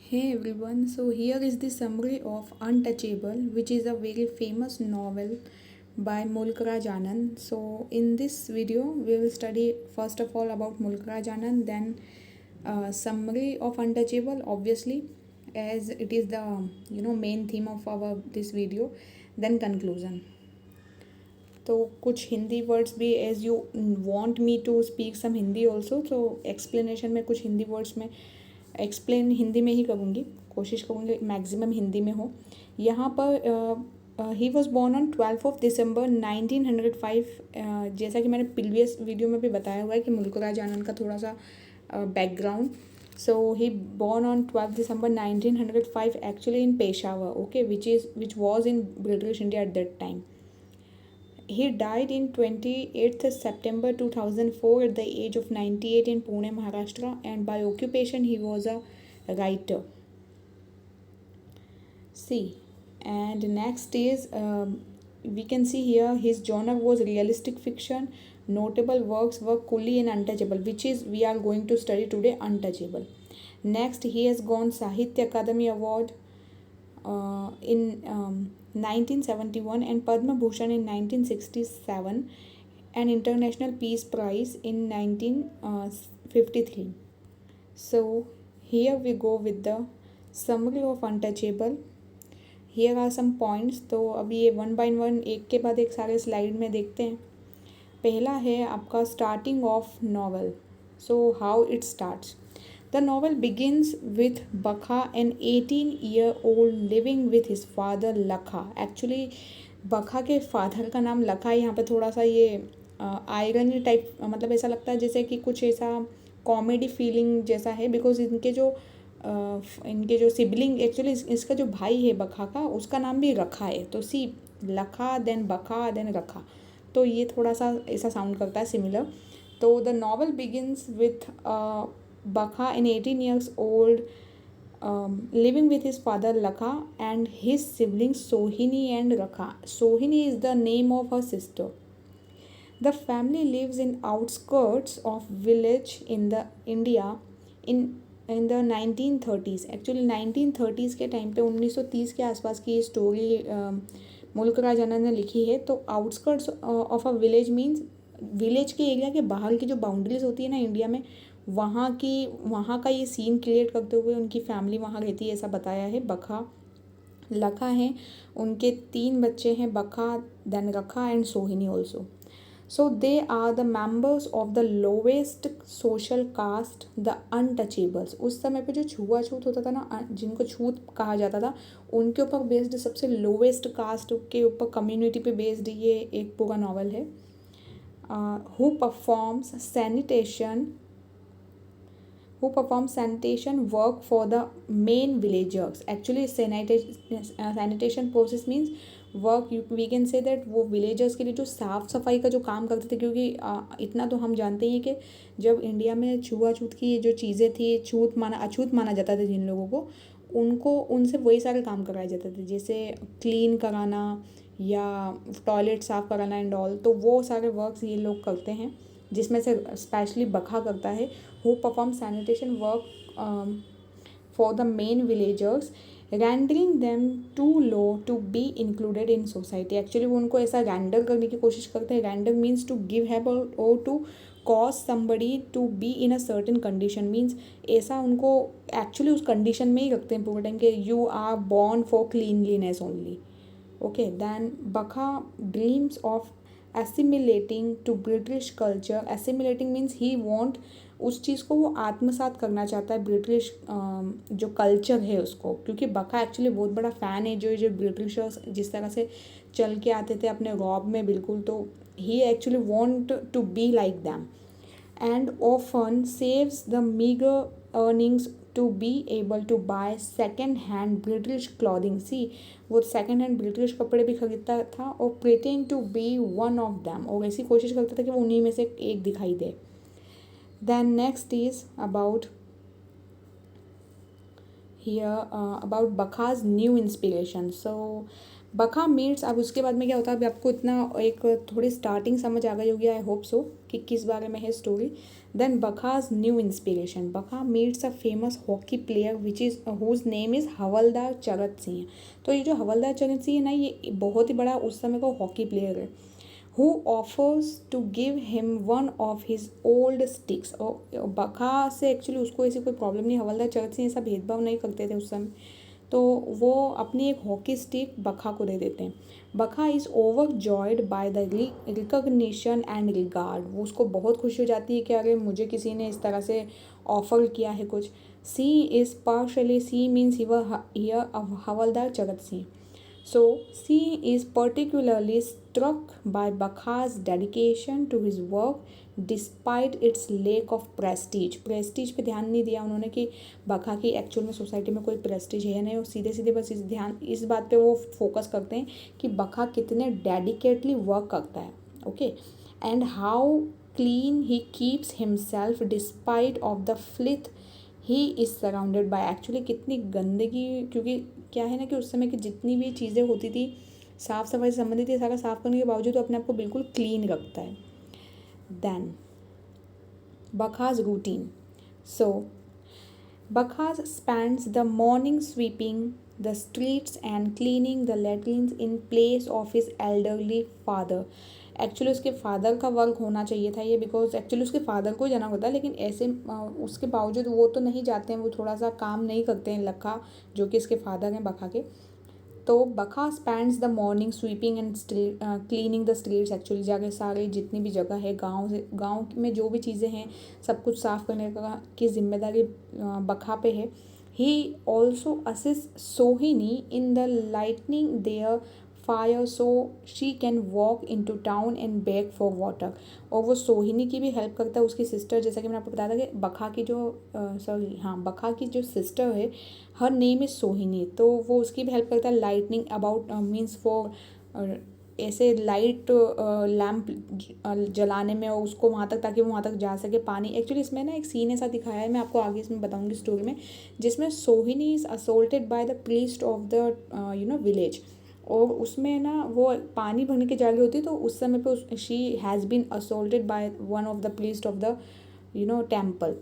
Hey everyone, so here is the summary of Untouchable, which is a very famous novel by Mulk Raj Anand. So, in this video, we will study first of all about Mulk Raj Anand, then summary of Untouchable, obviously, as it is the main theme of our this video, then conclusion. तो कुछ Hindi words भी as you want me to speak some Hindi also, तो explanation में कुछ Hindi words में explain Hindi में ही करूँगी, कोशिश करूँगी मैक्सिमम हिंदी में हो। यहाँ पर ही वॉज बॉर्न ऑन 12 दिसंबर 1905। जैसा कि मैंने प्रीवियस वीडियो में भी बताया हुआ है कि मुल्क राज आनंद का थोड़ा सा background. So he born on 12 December 1905 actually in Peshawar, okay, which was in British India at that time. He died in 28th September 2004 at the age of 98 in Pune, Maharashtra, and by occupation he was a writer. See, and next is we can see here his genre was realistic fiction. Notable works were Coolie and Untouchable, which is we are going to study today, Untouchable. Next, he has won Sahitya Akademi Award in 1971 and Padma Bhushan in 1967 and International Peace Prize in 1953. So here we go with the summary of Untouchable. Here are some points. तो अभी ये one by one एक के बाद एक सारे slide में देखते हैं. पहला है आपका starting of novel. So how it starts. The novel begins with Bakha, an 18-year-old living with his father Lakha. Actually, बखा के फादर का नाम लखा है. यहाँ पे थोड़ा सा ये आयरनी टाइप, मतलब ऐसा लगता है जैसे कि कुछ ऐसा कॉमेडी फीलिंग जैसा है, बिकॉज इनके जो सिबलिंग, एक्चुअली इसका जो भाई है बखा का, उसका नाम भी रखा है. तो सी लखा देन बखा देन रखा, तो ये थोड़ा सा ऐसा साउंड करता है सिमिलर. तो the novel begins with Bakha, an 18 years old, living with his father Lakha and his siblings Sohini and Rakha. Sohini is the name of her sister. The family lives in outskirts of village in the India in the 1930s. Actually 1930s के time पे 1930 के आसपास की story मुल्क राज आनंद ने लिखी है. तो outskirts of a village means village के एरिया के बाहर की जो बाउंड्रीज होती है ना इंडिया में, वहाँ का ये सीन क्रिएट करते हुए उनकी फैमिली वहाँ रहती है, ऐसा बताया है. बखा लखा हैं, उनके 3 बच्चे हैं, Bakha then Rakha and Sohini also. So they are the members of the lowest social caste, the untouchables. उस समय पे जो छुआछूत होता था ना, जिनको छूत कहा जाता था, उनके ऊपर बेस्ड सबसे लोवेस्ट कास्ट के ऊपर कम्युनिटी पे बेस्ड ये एक पूरा नॉवल है. Who performs sanitation work for the main villagers. Actually sanitation process means work, we can say that वो villagers के लिए जो साफ़ सफाई का जो काम करते थे, क्योंकि इतना तो हम जानते हैं कि जब इंडिया में छुआछूत की जो चीज़ें थी, अछूत माना जाता था जिन लोगों को, उनको उनसे वही सारे काम कराए जाते थे, जैसे क्लीन कराना या टॉयलेट साफ़ कराना एंड ऑल. तो वो सारे वर्क्स ये लोग करते हैं, जिसमें से स्पेशली बखा करता है. Who perform sanitation work for the main villagers, rendering them too low to be included in society. Actually वो उनको ऐसा रेंडर करने की कोशिश करते हैं. Render means to give help और to cause somebody to be in a certain condition. Means ऐसा उनको एक्चुअली उस कंडीशन में ही रखते हैं पूरे टाइम के you are born for cleanliness only. Okay, then Bakha dreams of assimilating to British culture. Assimilating means he want, उस चीज़ को वो आत्मसात करना चाहता है ब्रिटिश जो कल्चर है उसको, क्योंकि बखा एक्चुअली बहुत बड़ा फ़ैन है जो ब्रिटिशर्स जिस तरह से चल के आते थे अपने रॉब में बिल्कुल, तो ही actually want to be like them and often saves the meager earnings to be able to buy second hand British clothing. See, वो second hand British कपड़े भी खरीदता था और pretend to be one of them, और ऐसी कोशिश करता था कि वो उन्हीं में से एक दिखाई दे. Then next is about here about Bakha's new inspiration. So Bakha meets, अब उसके बाद में क्या होता है, अभी आपको इतना एक थोड़ी स्टार्टिंग समझ आ गई होगी, आई होप सो, कि किस बारे में है story. Then Bakha's new inspiration, Bakha meets a famous hockey player which is whose name is Havaldar Charat Singh. तो ये जो हवलदार चरत सिंह है ना, ये बहुत ही बड़ा उस समय का हॉकी प्लेयर है। Who offers to give him one of his old sticks. और बखा से एक्चुअली उसको ऐसी कोई प्रॉब्लम नहीं, हवलदार चरत सिंह ऐसा भेदभाव नहीं करते थे उस समय। तो वो अपनी एक हॉकी स्टिक बखा को दे देते हैं। Bakha is overjoyed by the recognition and regard, वो उसको बहुत खुशी हो जाती है कि अरे मुझे किसी ने इस तरह से ऑफर किया है कुछ। She is partially, she means here Havaldar Charat Singh. So, she is particularly struck by Bakha's dedication to his work despite its lack of prestige. Prestige पे ध्यान नहीं दिया उन्होंने कि बखा की एक्चुअल में सोसाइटी में कोई प्रेस्टीज है या नहीं, और सीधे सीधे बस इस बात पे वो फोकस करते हैं कि बखा कितने डेडिकेटली वर्क करता है। Okay, and how clean he keeps himself despite of the filth he is surrounded by. Actually कितनी गंदगी, क्योंकि क्या है ना कि उस समय की जितनी भी चीज़ें होती थी साफ़ सफाई से संबंधित, ये सारा साफ़ करने के बावजूद तो अपने आप को बिल्कुल क्लीन रखता है। Then Bakha's routine. So Bakha's spends the morning sweeping the streets and cleaning the latrines in place of his elderly father. Actually उसके फादर का वर्क होना चाहिए था ये, बिकॉज एक्चुअली उसके फादर को जाना होता है, लेकिन ऐसे उसके बावजूद वो तो नहीं जाते हैं, वो थोड़ा सा काम नहीं करते हैं लखा, जो कि इसके फादर हैं बखा के। तो Bakha spends the morning sweeping and cleaning the streets, actually जाके सारे जितनी भी जगह है गांव में जो भी चीज़ें हैं सब कुछ साफ़ करने की जिम्मेदारी बखा पे है। ही also assist Sohini in the lightning their fire so she can walk into town and beg for water. और वो सोहिनी की भी हेल्प करता है, उसकी सिस्टर, जैसा कि मैंने आपको बताया था कि बखा की जो सिस्टर है, हर नेम इज़ सोहिनी, तो वो उसकी भी हेल्प करता है लाइटनिंग अबाउट मीन्स फॉर ऐसे लाइट लैम्प जलाने में, और उसको वहाँ तक, ताकि वो वहाँ तक जा सके पानी। एक्चुअली इसमें ना एक सीन ऐसा दिखाया है, मैं आपको आगे इसमें बताऊँगी स्टोरी में, जिसमें सोहिनी is assaulted by the priest of the village. और उसमें ना वो पानी भरने की जगह होती है, तो उस समय पे she has been assaulted by one of the priest of the temple.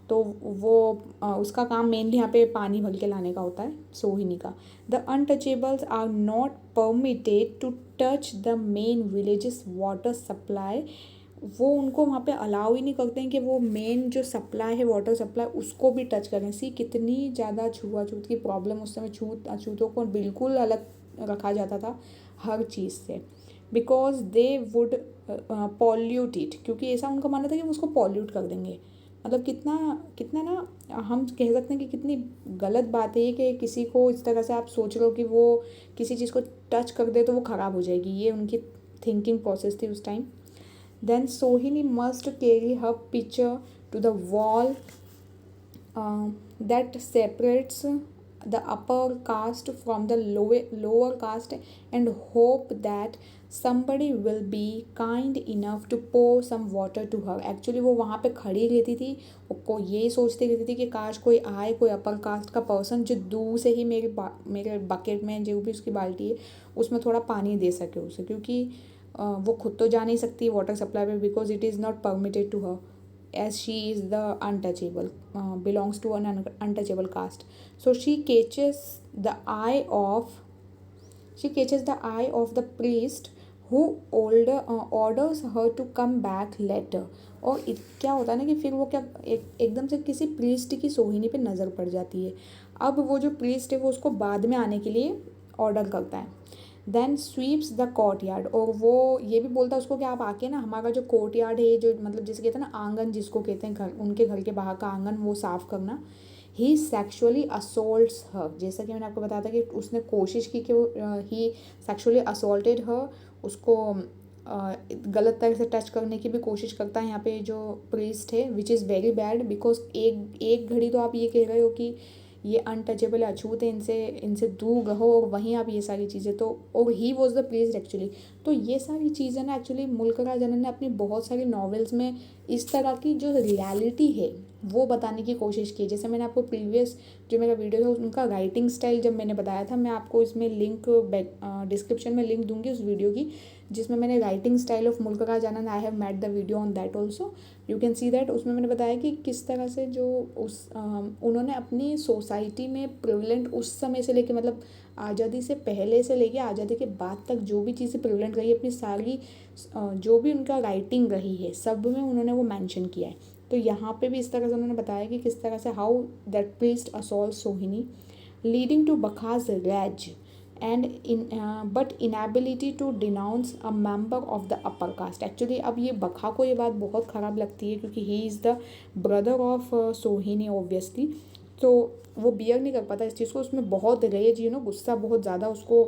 तो वो उसका काम मेनली यहाँ पे पानी भर के लाने का होता है सोहिनी का। The untouchables are not permitted to touch the main villages water supply. वो उनको वहाँ पे अलाउ ही नहीं करते हैं कि वो मेन जो सप्लाई है, वाटर सप्लाई, उसको भी टच करें। सी कितनी ज़्यादा छुआछूत की प्रॉब्लम उस समय, छूत अछूतों को बिल्कुल अलग रखा जाता था हर चीज़ से, because they would pollute it, क्योंकि ऐसा उनका मानना था कि वो उसको पॉल्यूट कर देंगे। मतलब कितना कितना ना हम कह सकते हैं कि कितनी गलत बात है कि किसी को इस तरह से आप सोच रहे हो कि वो किसी चीज़ को टच कर दे तो वो ख़राब हो जाएगी, ये उनकी थिंकिंग प्रोसेस थी उस time. Then Sohini must carry her picture to the wall that separates the upper caste from the lower caste and hope that somebody will be kind enough to pour some water to her। Actually वो वहाँ पे खड़ी रहती थी, वो यही सोचती रहती थी कि काश कोई आए, कोई अपर कास्ट का पर्सन जो दूर से ही मेरे बकेट में जो भी उसकी बाल्टी है उसमें थोड़ा पानी दे सके उसे, क्योंकि वो खुद तो जा नहीं सकती वाटर सप्लाई पे, because it is not permitted to her as she is the untouchable, belongs to an untouchable caste. So she catches the eye of the priest who orders her to come back later। और क्या होता है ना कि फिर वो क्या एकदम से किसी प्रीस्ट की सोहिनी पे नज़र पड़ जाती है। अब वो जो प्रीस्ट है वो उसको बाद में आने के लिए ऑर्डर करता है। Then sweeps the courtyard, और वो ये भी बोलता है उसको कि आप आके ना हमारा जो कोर्ट यार्ड है, जो मतलब जिसे कहते हैं ना आंगन, जिसको कहते हैं घर, उनके घर के बाहर का आंगन, वो साफ़ करना। ही सेक्शुअली असोल्ट्स हर, जैसा कि मैंने आपको बताया था कि उसने कोशिश की कि ही सेक्शुअली असोल्टेड हर, उसको गलत तरह से टच करने की भी कोशिश करता है यहाँ पे जो प्रीस्ट है, which is very bad, because एक घड़ी तो आप ये कह रहे हो कि ये अनटचेबल अछूत है, इनसे दूर रहो, और वहीं आप ये सारी चीज़ें, तो और he was the priest actually. तो ये सारी चीज़ें ना एक्चुअली मुल्क राज अनंत ने अपनी बहुत सारी नॉवेल्स में इस तरह की जो रियलिटी है वो बताने की कोशिश की। जैसे मैंने आपको प्रीवियस जो मेरा वीडियो था उनका राइटिंग स्टाइल जब मैंने बताया था, मैं आपको इसमें लिंक डिस्क्रिप्शन में लिंक दूंगी उस वीडियो की, जिसमें मैंने writing style of Mulk Raj Anand, I have made the video on that also, you can see that. उसमें मैंने बताया कि किस तरह से जो उन्होंने अपनी सोसाइटी में प्रिवलेंट उस समय से लेके, मतलब आज़ादी से पहले से लेके आज़ादी के बाद तक जो भी चीज़ें प्रिवलेंट रही, अपनी सारी जो भी उनका राइटिंग रही है सब में उन्होंने वो मेंशन किया है। तो यहाँ पे भी इस तरह से उन्होंने बताया कि किस तरह से how that priest assault Sohini leading to Bakha's rage and in but inability to denounce a member of the upper caste. Actually अब ये बखा को ये बात बहुत ख़राब लगती है क्योंकि he is the brother of Sohini obviously, तो वो बियर नहीं कर पाता इस चीज़ को, उसमें बहुत रेज गुस्सा बहुत ज़्यादा उसको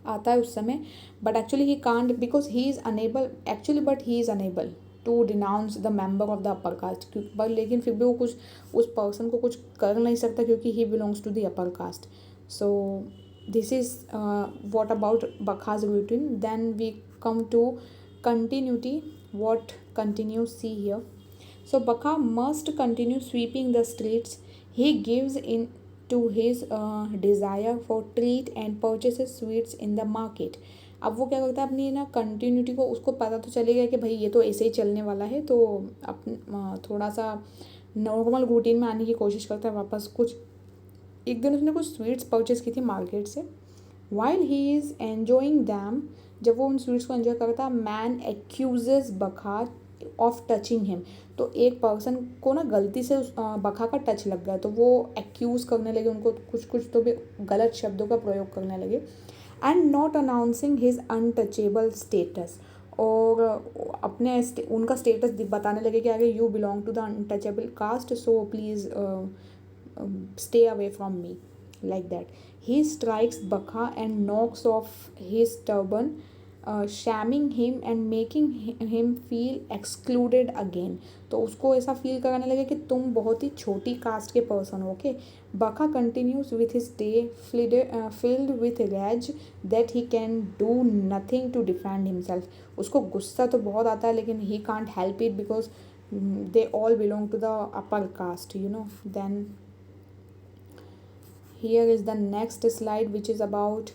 आता है उस समय, but actually he can't because he is unable actually, but he is unable to denounce the member of the upper caste, but लेकिन फिर भी वो कुछ उस पर्सन को कुछ कर नहीं सकता क्योंकि he belongs to the upper caste. So this is what about Bakha's routine. Then we come to continuity, what continues, see here. So Bakha must continue sweeping the streets. He gives in to his desire for treat and purchases sweets in the market. अब वो क्या करता है अपनी ना continuity को, उसको पता तो चलेगा कि भाई ये तो ऐसे ही चलने वाला है, तो थोड़ा सा नॉर्मल रूटीन में आने की कोशिश करता है वापस। कुछ एक दिन उसने कुछ स्वीट्स परचेस की थी मार्केट से। While he is enjoying them, जब वो उन स्वीट्स को एंजॉय करता, man accuses बखा of touching him. तो एक पर्सन को ना गलती से उस बखा का टच लग गया, तो वो एक्यूज़ करने लगे उनको, कुछ कुछ तो भी गलत शब्दों का प्रयोग करने लगे। And not announcing his untouchable status, और अपने उनका स्टेटस बताने लगे कि आगे you belong to the untouchable caste, so please stay away from me, like that. He strikes Bakha and knocks off his turban, shamming him and making him feel excluded again. तो उसको ऐसा feel कराने लगे कि तुम बहुत ही छोटी cast के पर्सन हो। Okay, Bakha continues with his day filled with rage that he can do nothing to defend himself. उसको गुस्सा तो बहुत आता है लेकिन he can't help it because they all belong to the upper caste, Then here is the next slide, which is about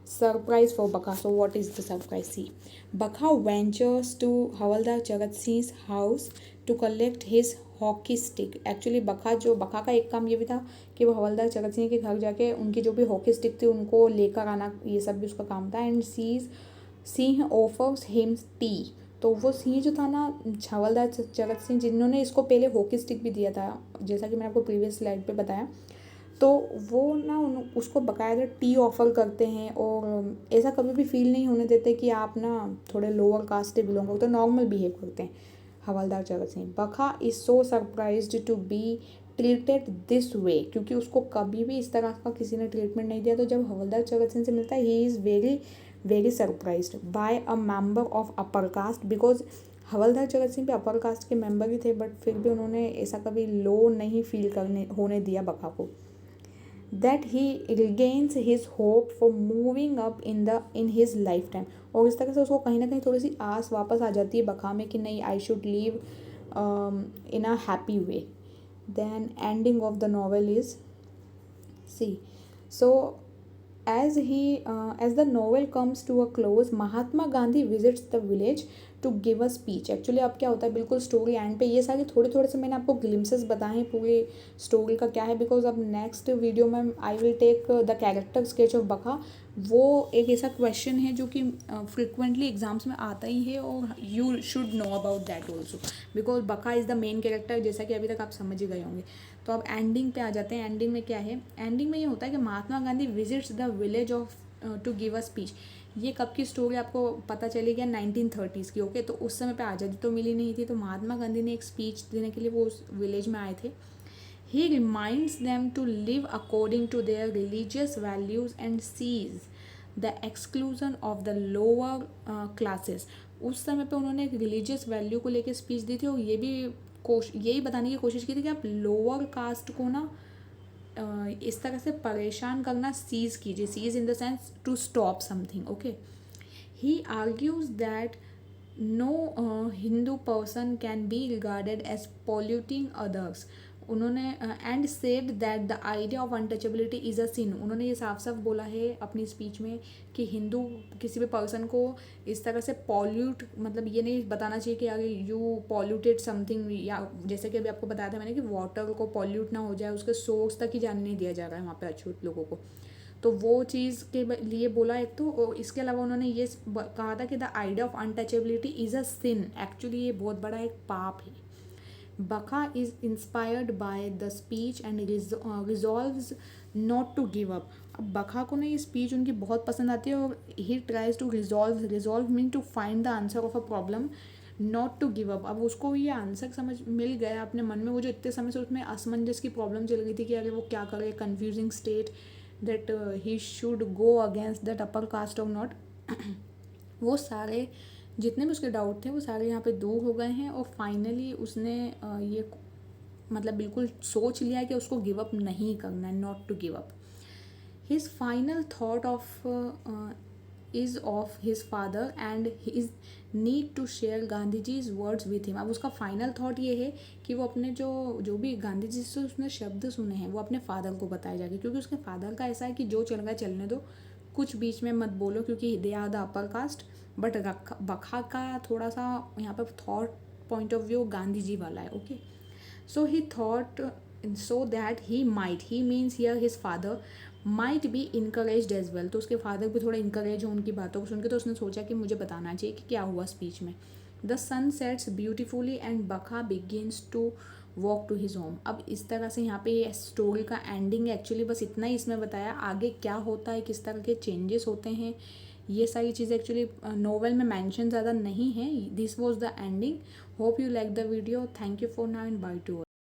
surprise for Bakha. So what is the surprise? See, Bakha ventures to Havaldar Chagat Singh's house to collect his hockey stick. Actually Bakha का एक काम ये भी था कि वो हवलदार चगत सिंह के घर जाके उनकी जो भी हॉकी स्टिक थी उनको लेकर आना, ये सब भी उसका काम था। And Singh offers him T, तो वो सिंह जो था ना हवलदार चगत सिंह, जिन्होंने इसको पहले हॉकी स्टिक भी दिया था, जैसा कि मैंने आपको प्रीवियस स्लाइड पे बताया, तो वो ना उसको बाकायदा टी ऑफ़र करते हैं और ऐसा कभी भी फील नहीं होने देते कि आप ना थोड़े लोअर कास्ट से बिलोंग करते, तो नॉर्मल बिहेव करते हैं Havaldar Chagat Singh. Bakha is so surprised to be treated this way, क्योंकि उसको कभी भी इस तरह का किसी ने ट्रीटमेंट नहीं दिया, तो जब हवलदार चगत सिंह से मिलता है he is very very surprised by a member of upper caste, because Havaldar Chagat Singh भी अपर कास्ट के मेंबर ही थे, बट फिर भी उन्होंने ऐसा कभी लो नहीं फील होने दिया बखा को। that he regains his hope for moving up in his lifetime, और इस तरह से उसको कहीं ना कहीं थोड़ी सी आस वापस आ जाती है बखा में कि नहीं, I should live in a happy way. Then ending of the novel is, see, so as the novel comes to a close, Mahatma Gandhi visits the village to give a speech. Actually अब क्या होता है, बिल्कुल story and पे ये सारे थोड़े थोड़े से मैंने आपको ग्लिम्सेस बताए हैं पूरी स्टोरी का क्या है, बिकॉज अब नेक्स्ट वीडियो में I will take the character sketch of Bakha. वो एक ऐसा क्वेश्चन है जो कि फ्रिक्वेंटली एग्जाम्स में आता ही है और you should know about that also, because Bakha is the main character, जैसा कि अभी तक आप समझ ही गए होंगे। तो अब एंडिंग पे आ जाते हैं। एंडिंग में क्या है, एंडिंग में ये होता है कि Mahatma Gandhi visits the village of to give a speech. ये कब की स्टोरी आपको पता चली गया, 1930s की। ओके, तो उस समय पे आज़ादी तो मिली नहीं थी, तो महात्मा गांधी ने एक स्पीच देने के लिए वो उस विलेज में आए थे। He reminds them to live according to their religious values and cease the exclusion of the lower classes. उस समय पे उन्होंने एक रिलीजियस वैल्यू को लेकर स्पीच दी थी और ये भी यही बताने की कोशिश की थी कि आप लोअर कास्ट को ना इस तरह से परेशान करना सीज कीजिए, cease in the sense to stop something. Okay, he argues that no Hindu person can be regarded as polluting others. उन्होंने and said that the idea of untouchability is a sin. उन्होंने ये साफ साफ बोला है अपनी स्पीच में कि हिंदू किसी भी पर्सन को इस तरह से पॉल्यूट, मतलब ये नहीं बताना चाहिए कि अगर यू पॉल्यूटेड समथिंग, या जैसे कि अभी आपको बताया था मैंने कि वाटर को पॉल्यूट ना हो जाए, उसके सोर्स तक ही जाने नहीं दिया जा रहा है वहाँ पे अछूत लोगों को। तो वो चीज़ के लिए बोला एक तो, और इसके अलावा उन्होंने ये कहा था कि the idea of untouchability is a sin. Actually ये बहुत बड़ा एक पाप है। Bakha is inspired by the speech and resolves not to give up. अब बका को ना ये स्पीच उनकी बहुत पसंद आती है और he tries to resolve mean to find the answer of a problem, not to give up. अब उसको ये आंसर समझ मिल गया अपने मन में, वो जो इतने समय से उसमें असमंजस की प्रॉब्लम चल रही थी कि अरे वो क्या करे, confusing state that he should go against that upper caste और नॉट। वो सारे जितने भी उसके डाउट थे वो सारे यहाँ पे दूर हो गए हैं, और फाइनली उसने ये मतलब बिल्कुल सोच लिया कि उसको गिव अप नहीं करना है, not to give up. His final thought of is of his father and his need to share Gandhi ji's words with him. अब उसका फाइनल थॉट ये है कि वो अपने जो भी गांधी जी से उसने शब्द सुने हैं वो अपने फादर को बताए जाके, क्योंकि उसके फादर का ऐसा है कि जो चल रहा है चलने दो, कुछ बीच में मत बोलो, क्योंकि they are the upper caste. But Bakha का थोड़ा सा यहाँ पर thought point of view Gandhi ji वाला है। Okay, so he thought so that he means here his father might be encouraged as well. तो उसके फादर भी थोड़ा इनकरेज हो उनकी बातों को सुन के, तो उसने सोचा कि मुझे बताना चाहिए कि क्या हुआ स्पीच में। The sun sets beautifully and Bakha begins to walk to his home. अब इस तरह से यहाँ पे ये स्टोरी का एंडिंग एक्चुअली बस इतना ही इसमें बताया, आगे क्या होता है, किस तरह के चेंजेस होते हैं, ये सारी चीज़ें एक्चुअली नोवेल में मेंशन ज़्यादा नहीं है। This was the ending. Hope you like the video. Thank you for now and by two.